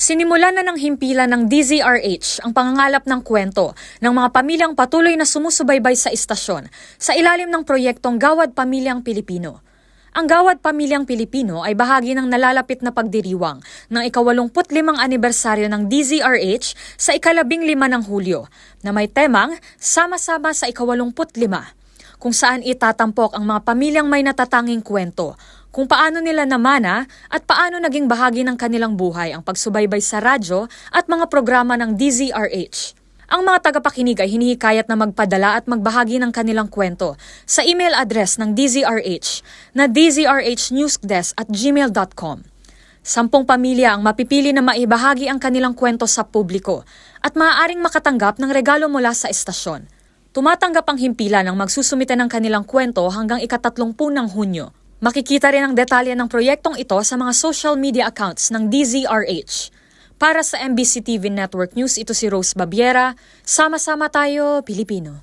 Sinimulan na ng himpilan ng DZRH ang pangangalap ng kwento ng mga pamilyang patuloy na sumusubaybay sa istasyon sa ilalim ng proyektong Gawad Pamilyang Pilipino. Ang Gawad Pamilyang Pilipino ay bahagi ng nalalapit na pagdiriwang ng ika-85 anibersaryo ng DZRH sa ika-15 ng Hulyo na may temang Sama-sama sa ika-85, kung saan itatampok ang mga pamilyang may natatanging kwento, kung paano nila namana at paano naging bahagi ng kanilang buhay ang pagsubaybay sa radyo at mga programa ng DZRH. Ang mga tagapakinig ay hinihikayat na magpadala at magbahagi ng kanilang kwento sa email address ng DZRH na dzrhnewsdesk@gmail.com. 10 pamilya ang mapipili na maibahagi ang kanilang kwento sa publiko at maaaring makatanggap ng regalo mula sa istasyon. Tumatanggap ang himpilan ng magsusumite ng kanilang kwento hanggang ika-30 ng Hunyo. Makikita rin ang detalye ng proyektong ito sa mga social media accounts ng DZRH. Para sa MBC TV Network News, ito si Rose Babiera. Sama-sama tayo, Pilipino.